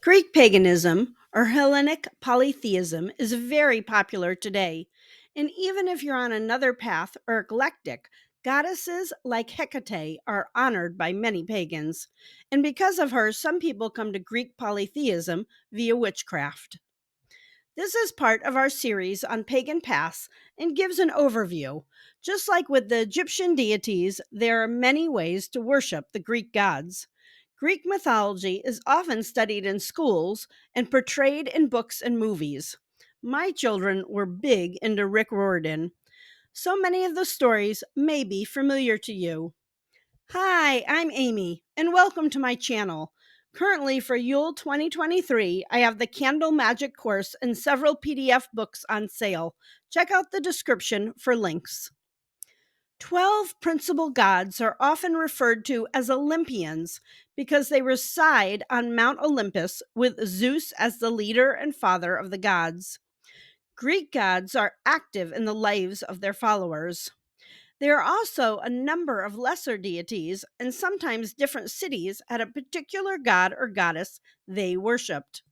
Greek paganism, or Hellenic polytheism, is very popular today. And even if you're on another path or eclectic, goddesses like Hecate are honored by many pagans. And because of her, some people come to Greek polytheism via witchcraft. This is part of our series on pagan pasts and gives an overview. Just like with the Egyptian deities, there are many ways to worship the Greek gods. Greek mythology is often studied in schools and portrayed in books and movies. My children were big into Rick Riordan, so many of the stories may be familiar to you. Hi, I'm Amy, and welcome to my channel. Currently, for Yule 2023, I have the Candle Magic course and several PDF books on sale. Check out the description for links. 12 principal gods are often referred to as Olympians because they reside on Mount Olympus with Zeus as the leader and father of the gods. Greek gods are active in the lives of their followers. There are also a number of lesser deities, and sometimes different cities had a particular god or goddess they worshipped.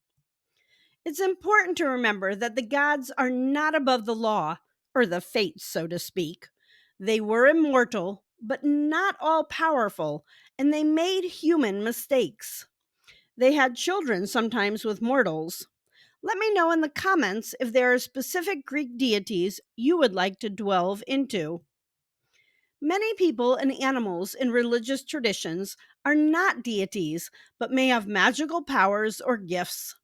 It's important to remember that the gods are not above the law, or the fates, so to speak. They were immortal, but not all powerful, and they made human mistakes. They had children sometimes with mortals. Let me know in the comments if there are specific Greek deities you would like to delve into. Many people and animals in religious traditions are not deities, but may have magical powers or gifts.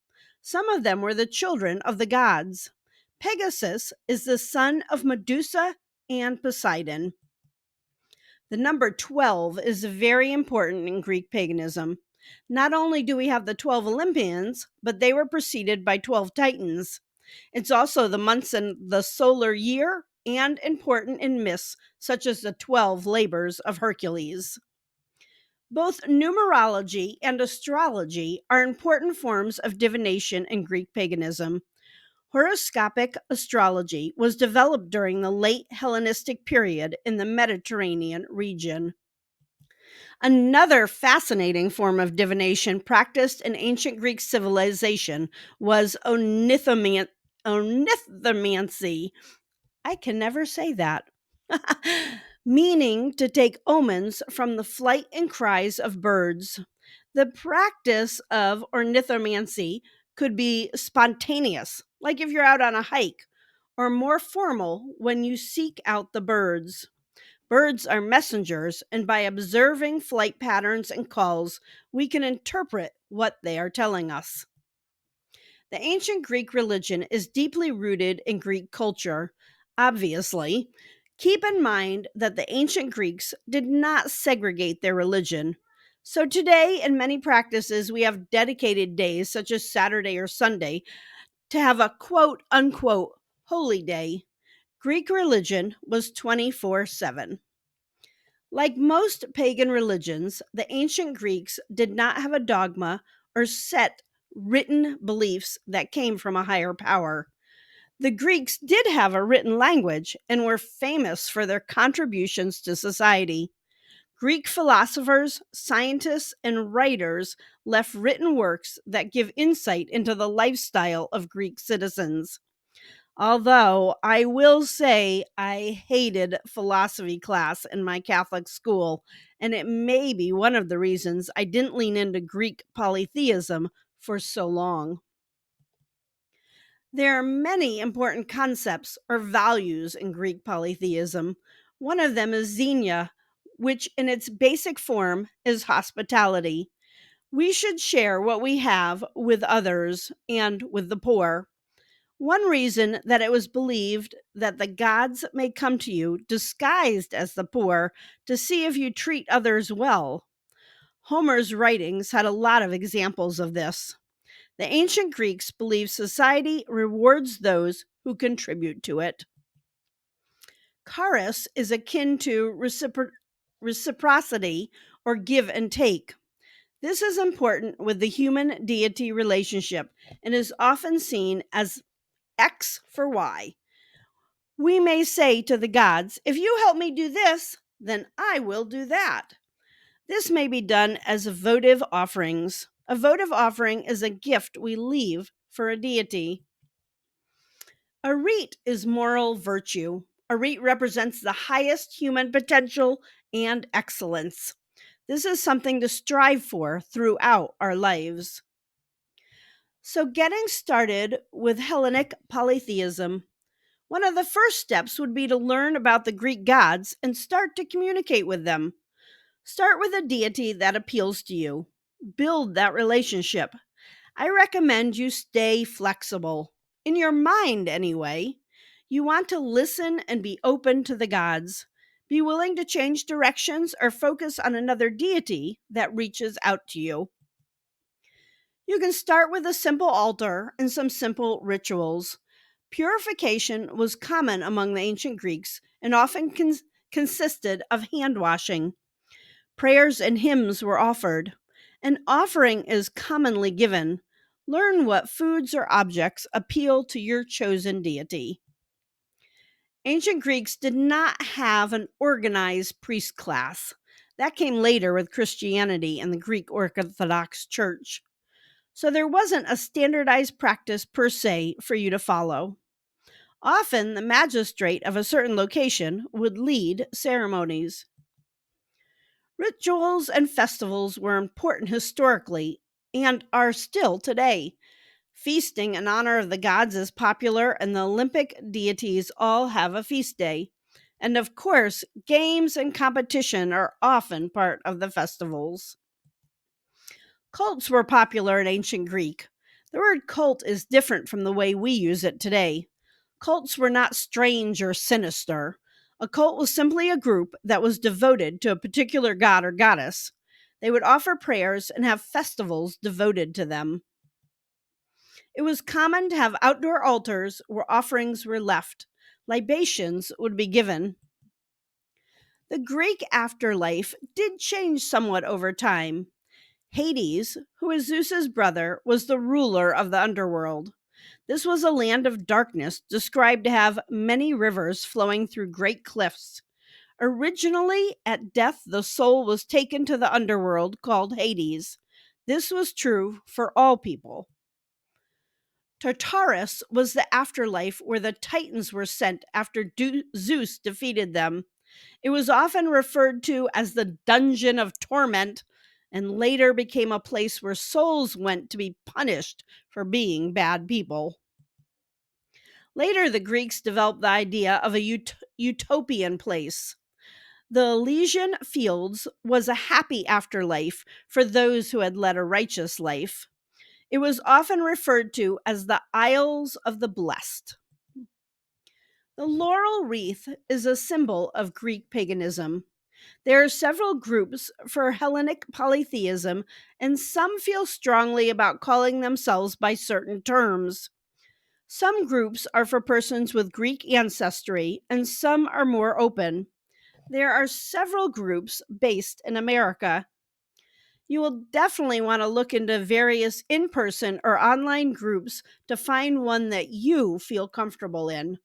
Some of them were the children of the gods. Pegasus is the son of Medusa and Poseidon. The number 12 is very important in Greek paganism. Not only do we have the 12 Olympians, but they were preceded by 12 Titans. It's also the months in the solar year and important in myths such as the 12 labors of Hercules. Both numerology and astrology are important forms of divination in Greek paganism. Horoscopic astrology was developed during the late Hellenistic period in the Mediterranean region. Another fascinating form of divination practiced in ancient Greek civilization was onithomancy. I can never say that. Meaning to take omens from the flight and cries of birds. The practice of ornithomancy could be spontaneous, like if you're out on a hike, or more formal when you seek out the birds. Birds are messengers, and by observing flight patterns and calls, we can interpret what they are telling us. The ancient Greek religion is deeply rooted in Greek culture. Obviously, keep in mind that the ancient Greeks did not segregate their religion. So today, in many practices, we have dedicated days such as Saturday or Sunday to have a quote unquote holy day. Greek religion was 24/7. Like most pagan religions, the ancient Greeks did not have a dogma or set written beliefs that came from a higher power. The Greeks did have a written language and were famous for their contributions to society. Greek philosophers, scientists, and writers left written works that give insight into the lifestyle of Greek citizens. Although I will say I hated philosophy class in my Catholic school, and it may be one of the reasons I didn't lean into Greek polytheism for so long. There are many important concepts or values in Greek polytheism. One of them is xenia, which in its basic form is hospitality. We should share what we have with others and with the poor. One reason that it was believed that the gods may come to you disguised as the poor to see if you treat others well. Homer's writings had a lot of examples of this. The ancient Greeks believed society rewards those who contribute to it. Charis is akin to reciprocity or give and take. This is important with the human deity relationship and is often seen as X for Y. We may say to the gods, if you help me do this, then I will do that. This may be done as votive offerings. A votive offering is a gift we leave for a deity. A rite is moral virtue. A rite represents the highest human potential and excellence. This is something to strive for throughout our lives. So, getting started with Hellenic polytheism, one of the first steps would be to learn about the Greek gods and start to communicate with them. Start with a deity that appeals to you. Build that relationship. I recommend you stay flexible. In your mind, anyway. You want to listen and be open to the gods. Be willing to change directions or focus on another deity that reaches out to you. You can start with a simple altar and some simple rituals. Purification was common among the ancient Greeks and often consisted of hand washing. Prayers and hymns were offered. An offering is commonly given. Learn what foods or objects appeal to your chosen deity. Ancient Greeks did not have an organized priest class. That came later with Christianity and the Greek Orthodox Church. So there wasn't a standardized practice per se for you to follow. Often, the magistrate of a certain location would lead ceremonies. Rituals and festivals were important historically and are still today. Feasting in honor of the gods is popular, and the Olympic deities all have a feast day. And of course, games and competition are often part of the festivals. Cults were popular in ancient Greek. The word cult is different from the way we use it today. Cults were not strange or sinister. A cult was simply a group that was devoted to a particular god or goddess. They would offer prayers and have festivals devoted to them. It was common to have outdoor altars where offerings were left. Libations would be given. The Greek afterlife did change somewhat over time. Hades, who is Zeus's brother, was the ruler of the underworld. This was a land of darkness, described to have many rivers flowing through great cliffs. Originally, at death, the soul was taken to the underworld called Hades. This was true for all people. Tartarus was the afterlife where the Titans were sent after Zeus defeated them. It was often referred to as the Dungeon of Torment and later became a place where souls went to be punished for being bad people. Later, the Greeks developed the idea of a utopian place. The Elysian Fields was a happy afterlife for those who had led a righteous life. It was often referred to as the Isles of the Blessed. The laurel wreath is a symbol of Greek paganism. There are several groups for Hellenic polytheism, and some feel strongly about calling themselves by certain terms. Some groups are for persons with Greek ancestry, and some are more open. There are several groups based in America. You will definitely want to look into various in person or online groups to find one that you feel comfortable in.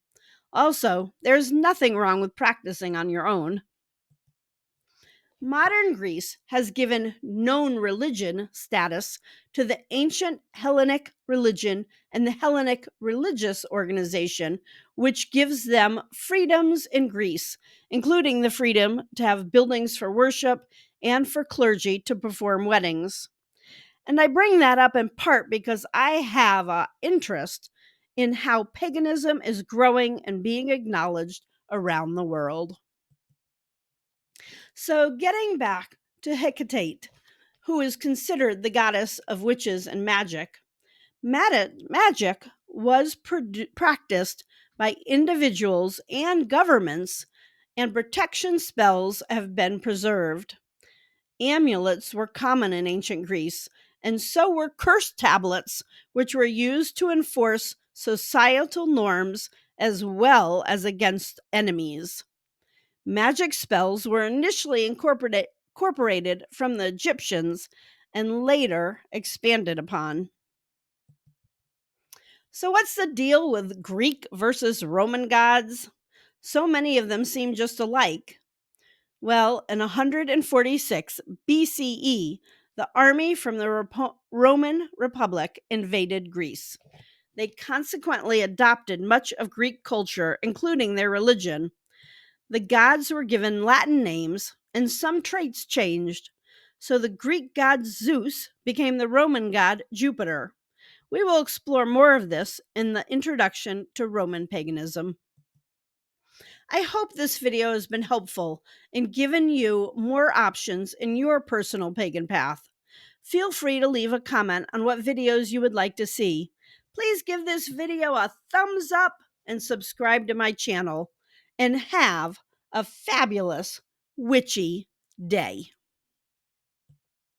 Also, there's nothing wrong with practicing on your own. Modern Greece has given known religion status to the ancient Hellenic religion and the Hellenic religious organization, which gives them freedoms in Greece, including the freedom to have buildings for worship and for clergy to perform weddings. And I bring that up in part because I have an interest in how paganism is growing and being acknowledged around the world. So, getting back to Hecate, who is considered the goddess of witches and magic, magic was practiced by individuals and governments, and protection spells have been preserved. Amulets were common in ancient Greece, and so were curse tablets, which were used to enforce societal norms as well as against enemies. Magic spells were initially incorporated from the Egyptians and later expanded upon. So, what's the deal with Greek versus Roman gods? So many of them seem just alike. Well, in 146 BCE, The army from the Roman Republic invaded Greece. They consequently adopted much of Greek culture, including their religion. The gods were given Latin names, and some traits changed. So the Greek god Zeus became the Roman god Jupiter. We will explore more of this in the introduction to Roman paganism. I hope this video has been helpful in giving you more options in your personal pagan path. Feel free to leave a comment on what videos you would like to see. Please give this video a thumbs up and subscribe to my channel. And have a fabulous witchy day.